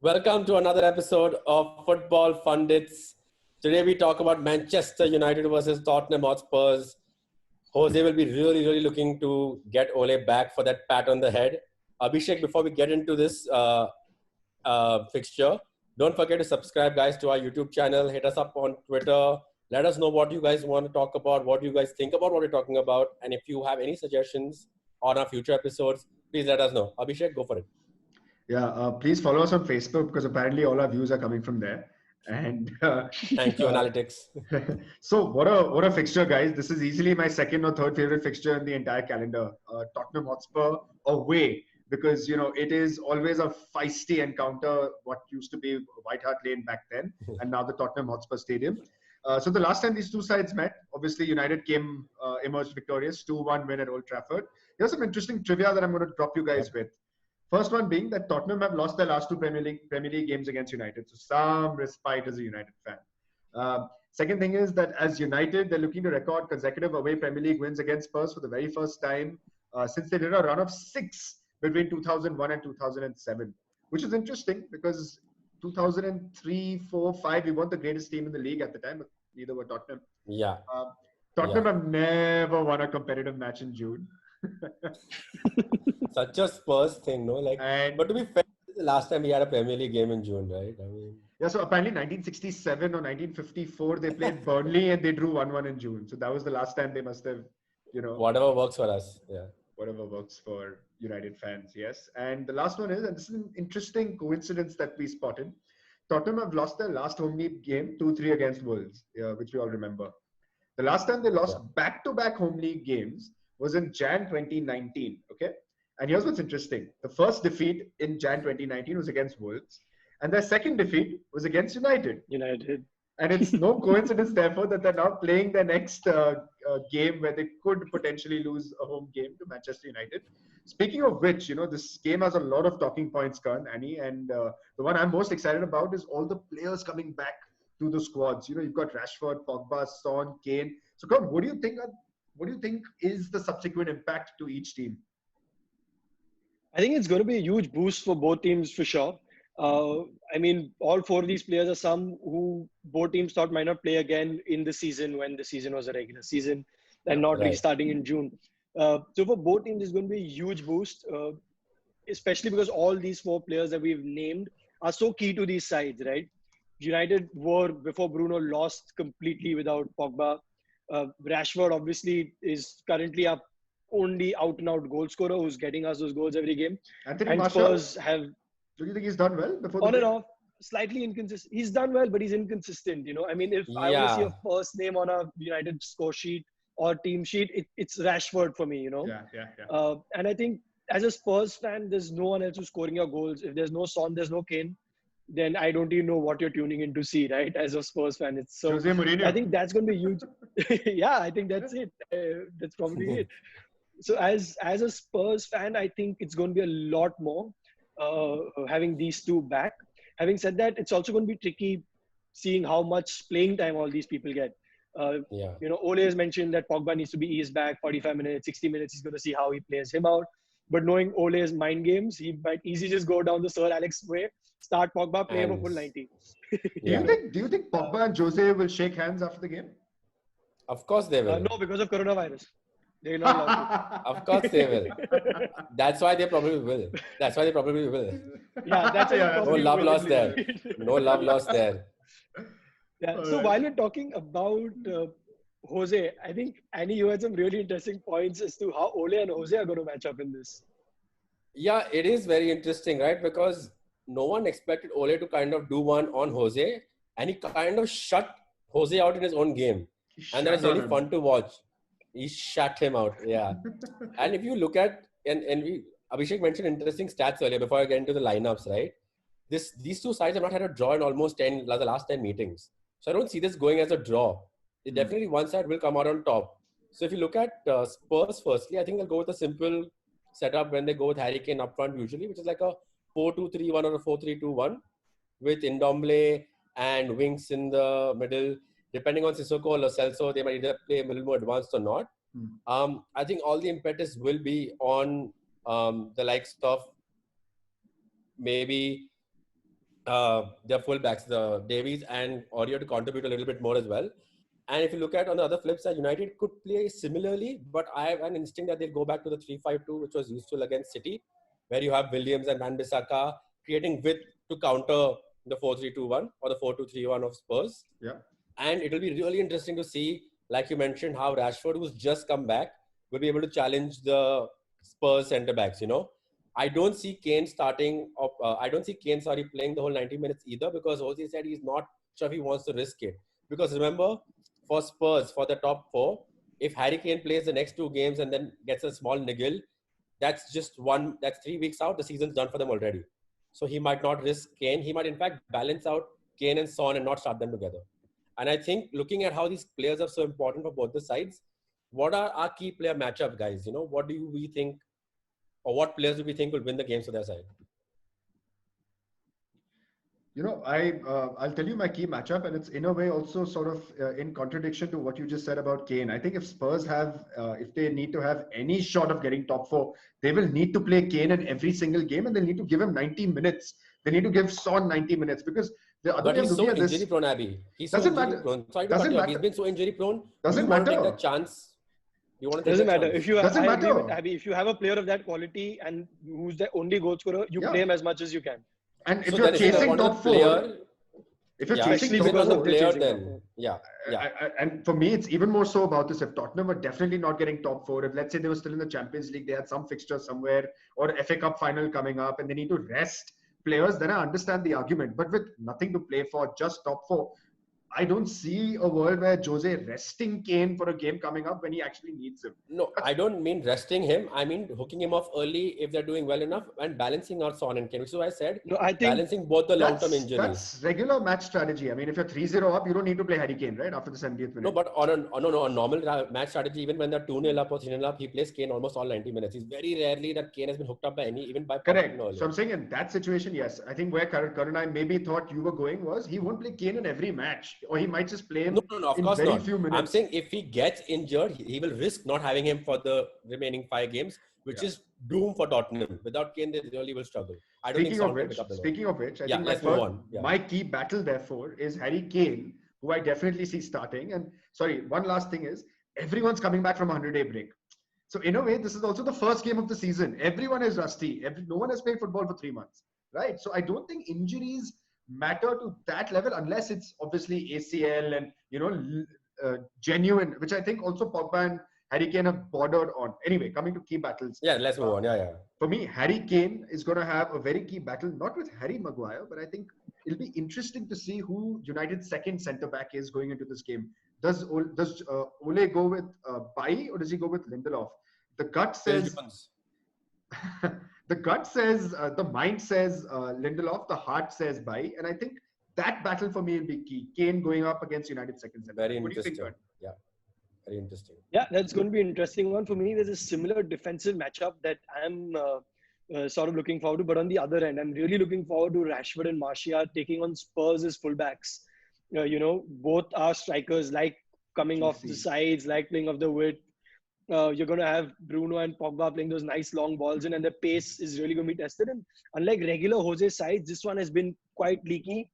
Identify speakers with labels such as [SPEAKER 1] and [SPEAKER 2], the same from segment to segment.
[SPEAKER 1] Welcome to another episode of Football Pundits. Today we talk about Manchester United versus Tottenham Hotspurs. Jose will be really looking to get Ole back for that pat on the head. Abhishek, before we get into this fixture, don't forget to subscribe, guys, to our YouTube channel. Hit us up on Twitter. Let us know what you guys want to talk about, what you guys think about what we're talking about. And if you have any suggestions on our future episodes, please let us know. Abhishek, go for it.
[SPEAKER 2] Yeah, please follow us on Facebook because apparently all our views are coming from there. And
[SPEAKER 1] Thank you, analytics.
[SPEAKER 2] So what a fixture, guys! This is easily my second or third favorite fixture in the entire calendar. Tottenham Hotspur away, because it is always a feisty encounter. What used to be White Hart Lane back then, and now the Tottenham Hotspur Stadium. So the last time these two sides met, obviously United emerged victorious, 2-1 win at Old Trafford. Here's some interesting trivia that I'm going to drop you guys with. First one being that Tottenham have lost their last two Premier League games against United. So some respite as a United fan. Second thing is that as United, they're looking to record consecutive away Premier League wins against Spurs for the very first time since they did a run of 6 between 2001 and 2007, which is interesting because 2003, 4, 5, we weren't the greatest team in the league at the time, but neither were Tottenham.
[SPEAKER 1] Yeah.
[SPEAKER 2] Tottenham have never won a competitive match in June.
[SPEAKER 1] Such a Spurs thing, no? But to be fair, the last time we had a Premier League game in June, right?
[SPEAKER 2] Yeah, so apparently 1967 or 1954, they played Burnley and they drew 1-1 in June. So that was the last time they must have,
[SPEAKER 1] Whatever works for us, yeah.
[SPEAKER 2] Whatever works for United fans, yes. And the last one is, and this is an interesting coincidence that we spotted, Tottenham have lost their last home league game 2-3 against Wolves, which we all remember. The last time they lost back-to-back home league games was in Jan 2019, okay? And here's what's interesting. The first defeat in Jan 2019 was against Wolves, and their second defeat was against United. And it's no coincidence, therefore, that they're now playing their next game where they could potentially lose a home game to Manchester United. Speaking of which, this game has a lot of talking points, Karan, Annie, and the one I'm most excited about is all the players coming back to the squads. You've got Rashford, Pogba, Son, Kane. So, Karan, what do you think is the subsequent impact to each team?
[SPEAKER 3] I think it's going to be a huge boost for both teams for sure. All four of these players are some who both teams thought might not play again in the season when the season was a regular season and not restarting in June. So for both teams, it's going to be a huge boost, especially because all these four players that we've named are so key to these sides, right? United were, before Bruno, lost completely without Pogba. Rashford obviously is currently our only out-and-out goal scorer who's getting us those goals every game.
[SPEAKER 2] Anthony Martial, Spurs have... Do you think he's done well before
[SPEAKER 3] on and off, slightly inconsistent. He's done well, but he's inconsistent, If I want to see a first name on a United score sheet or team sheet, it's Rashford for me,
[SPEAKER 2] Yeah.
[SPEAKER 3] And I think as a Spurs fan, there's no one else who's scoring your goals. If there's no Son, there's no Kane, then I don't even know what you're tuning in to see, right? As a Spurs fan, it's so...
[SPEAKER 2] Jose Mourinho.
[SPEAKER 3] I think that's going to be huge. Yeah, I think that's it. That's probably it. So as a Spurs fan, I think it's going to be a lot more having these two back. Having said that, it's also going to be tricky seeing how much playing time all these people get. Ole has mentioned that Pogba needs to be eased back 45 minutes, 60 minutes. He's going to see how he plays him out. But knowing Ole's mind games, he might easily just go down the Sir Alex way, start Pogba, play him a full 90.
[SPEAKER 2] Do you think Pogba and Jose will shake hands after the game?
[SPEAKER 1] Of course they will.
[SPEAKER 3] No, because of coronavirus. They're not allowed to.
[SPEAKER 1] Of course they will. That's why they probably will.
[SPEAKER 3] Yeah, that's
[SPEAKER 1] no love lost there. No love lost there.
[SPEAKER 3] Yeah. So while we're talking about Jose, I think, Annie, you had some really interesting points as to how Ole and Jose are going to match up in this.
[SPEAKER 1] Yeah, it is very interesting, right? Because no one expected Ole to kind of do one on Jose, and he kind of shut Jose out in his own game. And that was really fun to watch. He shut him out, yeah. And if you look at, Abhishek mentioned interesting stats earlier before I get into the lineups, right? These two sides have not had a draw in almost the last 10 meetings. So I don't see this going as a draw. Definitely one side will come out on top. So if you look at Spurs firstly, I think they'll go with a simple setup when they go with Harry Kane up front usually, which is like a 4-2-3-1 or a 4-3-2-1 with Ndombele and wings in the middle. Depending on Sissoko or Lo Celso, they might either play a little more advanced or not. I think all the impetus will be on the likes of maybe their fullbacks, the Davies and Aurier, to contribute a little bit more as well. And if you look at on the other flip side, United could play similarly, but I have an instinct that they'll go back to the 3-5-2, which was useful against City, where you have Williams and Van Bissaka creating width to counter the 4-3-2-1 or the 4-2-3-1 of Spurs.
[SPEAKER 2] Yeah.
[SPEAKER 1] And it will be really interesting to see, like you mentioned, how Rashford, who's just come back, will be able to challenge the Spurs centre backs. I don't see Kane playing the whole 90 minutes either, because Jose said he's not sure if he wants to risk it. Because remember, for Spurs, for the top four, if Harry Kane plays the next 2 games and then gets a small niggle, that's 3 weeks out. The season's done for them already. So he might not risk Kane. He might in fact balance out Kane and Son and not start them together. And I think looking at how these players are so important for both the sides, what are our key player matchup, guys? What do we think, or what players do we think will win the games for their side?
[SPEAKER 2] I'll tell you my key matchup, and it's in a way also sort of in contradiction to what you just said about Kane. I think if Spurs if they need to have any shot of getting top 4, they will need to play Kane in every single game, and they'll need to give him 90 minutes. They need to give Son 90 minutes, because the other
[SPEAKER 1] But he's so injury prone, Abby. He's so injury prone. Sorry to cut you off. He's been so injury prone.
[SPEAKER 2] Doesn't matter.
[SPEAKER 1] You want to take that chance. You want to
[SPEAKER 3] Doesn't matter.
[SPEAKER 1] Chance.
[SPEAKER 3] If you
[SPEAKER 2] Doesn't matter.
[SPEAKER 3] agree with Abby, if you have a player of that quality and who's the only goal scorer, you play him as much as you can.
[SPEAKER 2] And if you're chasing top 4, if you're chasing top 4,
[SPEAKER 1] player, then
[SPEAKER 2] and for me, it's even more so about this. If Tottenham were definitely not getting top 4, if let's say they were still in the Champions League, they had some fixture somewhere, or FA Cup final coming up, and they need to rest players, then I understand the argument. But with nothing to play for, just top 4, I don't see a world where Jose resting Kane for a game coming up when he actually needs him.
[SPEAKER 1] No, I don't mean resting him. I mean hooking him off early if they're doing well enough, and balancing out Son and Kane. Which is why I said balancing both the long-term injuries.
[SPEAKER 2] That's regular match strategy. I mean, if you're 3-0 up, you don't need to play Harry Kane, right? After the 70th minute.
[SPEAKER 1] No, but on a normal match strategy, even when they're 2-0 up or 3-0 up, he plays Kane almost all 90 minutes. It's very rarely that Kane has been hooked up by even by
[SPEAKER 2] correct. So I'm saying in that situation, yes. I think where Karan and I maybe thought you were going was he won't play Kane in every match, or he might just play him
[SPEAKER 1] of course
[SPEAKER 2] very
[SPEAKER 1] not.
[SPEAKER 2] few minutes.
[SPEAKER 1] I'm saying if he gets injured, he will risk not having him for the remaining 5 games, which is doom for Tottenham. Without Kane, they really will struggle.
[SPEAKER 2] Speaking of which, I think my key battle, therefore, is Harry Kane, who I definitely see starting. And sorry, one last thing is, everyone's coming back from a 100-day break. So in a way, this is also the first game of the season. Everyone is rusty. No one has played football for 3 months, right? So I don't think injuries matter to that level, unless it's obviously ACL and genuine, which I think also Pogba and Harry Kane have bordered on. Anyway, coming to key battles.
[SPEAKER 1] Yeah, let's move on.
[SPEAKER 2] For me, Harry Kane is going to have a very key battle, not with Harry Maguire, but I think it'll be interesting to see who United's second centre back is going into this game. Does Ole go with Bai, or does he go with Lindelof? The gut says. The mind says Lindelof, the heart says Bai, and I think that battle for me will be key. Kane going up against United second centre.
[SPEAKER 1] Very
[SPEAKER 2] what
[SPEAKER 1] interesting.
[SPEAKER 2] Do you think,
[SPEAKER 1] yeah, very interesting.
[SPEAKER 3] Yeah, that's going to be an interesting one for me. There's a similar defensive matchup that I'm sort of looking forward to, but on the other end, I'm really looking forward to Rashford and Martial taking on Spurs as fullbacks. Both are strikers, like coming off the sides, like playing off the width. You're going to have Bruno and Pogba playing those nice long balls in, and the pace is really going to be tested. And unlike regular Jose sides, this one has been quite leaky.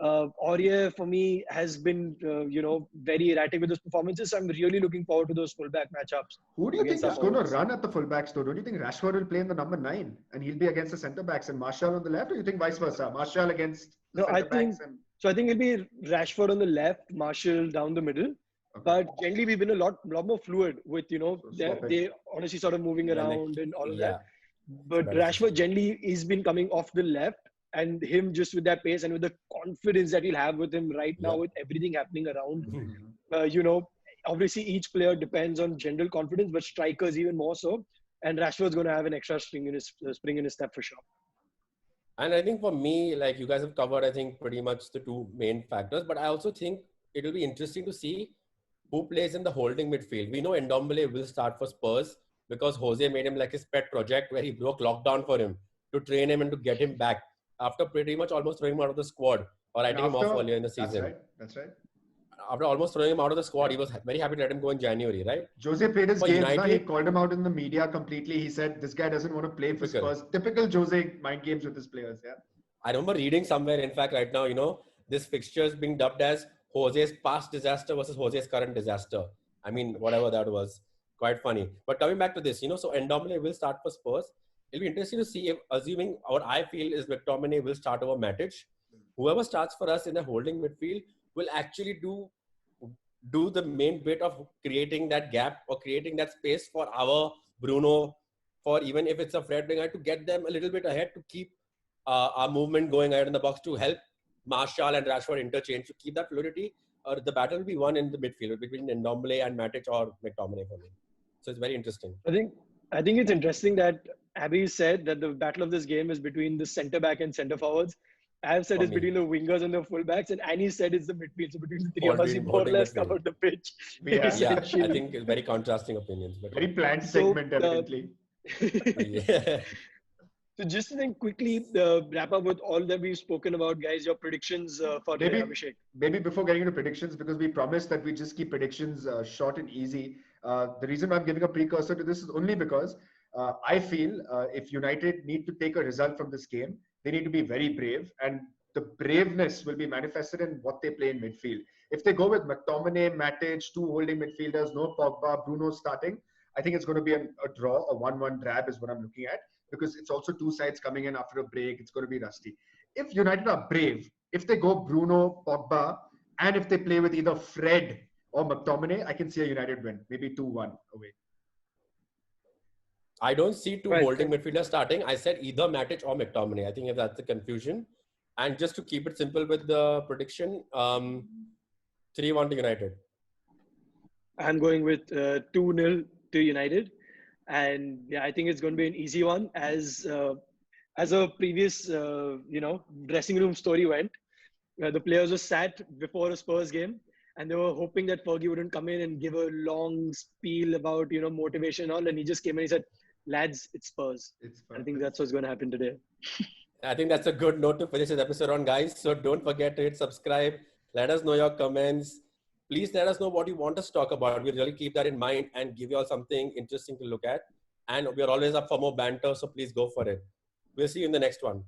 [SPEAKER 3] Aurier, for me, has been, very erratic with his performances. So I'm really looking forward to those fullback matchups.
[SPEAKER 2] Who do you think is going to run at the fullbacks, though? Don't you think Rashford will play in the number 9 and he'll be against the centre-backs and Martial on the left? Or you think vice versa? Martial against the centre-backs?
[SPEAKER 3] So I think it'll be Rashford on the left, Martial down the middle. Okay. But generally, we've been a lot more fluid with, they honestly sort of moving around and all of that. But Rashford generally has been coming off the left, and him just with that pace and with the confidence that he'll have with him right now with everything happening around. Obviously each player depends on general confidence, but strikers even more so. And Rashford's going to have an extra spring in his step for sure.
[SPEAKER 1] And I think for me, like you guys have covered, I think pretty much the 2 main factors. But I also think it will be interesting to see who plays in the holding midfield. We know Ndombele will start for Spurs because Jose made him like his pet project where he broke lockdown for him to train him and to get him back after pretty much almost throwing him out of the squad or writing him off earlier in the season.
[SPEAKER 2] That's right.
[SPEAKER 1] After almost throwing him out of the squad, he was very happy to let him go in January, right?
[SPEAKER 2] Jose played his games. He called him out in the media completely. He said, this guy doesn't want to play for Spurs. Typical Jose mind games with his players, yeah.
[SPEAKER 1] I remember reading somewhere, in fact, right now, this fixture is being dubbed as Jose's past disaster versus Jose's current disaster. I mean, whatever that was, quite funny. But coming back to this, so Ndombele will start for Spurs. It'll be interesting to see if, assuming what I feel is McTominay will start over Matic, whoever starts for us in the holding midfield will actually do the main bit of creating that gap or creating that space for our Bruno, for even if it's a Fred winger, to get them a little bit ahead to keep our movement going ahead in the box, to help Martial and Rashford interchange, to keep that fluidity. The battle will be won in the midfield between Ndombele and Matic or McTominay for me. So it's very interesting.
[SPEAKER 3] I think it's interesting that Abby said that the battle of this game is between the centre back and centre forwards. I have said it's between the wingers and the fullbacks, and Annie said it's the midfield. So between the three of us, we more or less covered the pitch.
[SPEAKER 1] Yeah, I think very contrasting opinions. But
[SPEAKER 2] very planned segment, evidently.
[SPEAKER 1] Yeah.
[SPEAKER 3] So just to then quickly wrap up with all that we've spoken about, guys, your predictions for today, Abhishek.
[SPEAKER 2] Maybe before getting into predictions, because we promised that we just keep predictions short and easy. The reason I'm giving a precursor to this is only because I feel if United need to take a result from this game, they need to be very brave, and the braveness will be manifested in what they play in midfield. If they go with McTominay, Matic, two holding midfielders, no Pogba, Bruno starting, I think it's going to be a draw, a 1-1 drab is what I'm looking at, because it's also two sides coming in after a break. It's going to be rusty. If United are brave, if they go Bruno, Pogba, and if they play with either Fred or McTominay, I can see a United win, maybe 2-1 away.
[SPEAKER 1] I don't see two holding midfielders starting. I said either Matic or McTominay. I think if that's the confusion. And just to keep it simple with the prediction, 3-1 to United.
[SPEAKER 3] I'm going with 2-0 to United. And yeah, I think it's going to be an easy one. As a previous, dressing room story went, the players were sat before a Spurs game, and they were hoping that Fergie wouldn't come in and give a long spiel about, motivation and all. And he just came in and he said, lads, it's Spurs. I think that's what's going to happen today.
[SPEAKER 1] I think that's a good note to finish this episode on, guys. So don't forget to hit subscribe. Let us know your comments. Please let us know what you want us to talk about. We'll really keep that in mind and give you all something interesting to look at. And we're always up for more banter, so please go for it. We'll see you in the next one.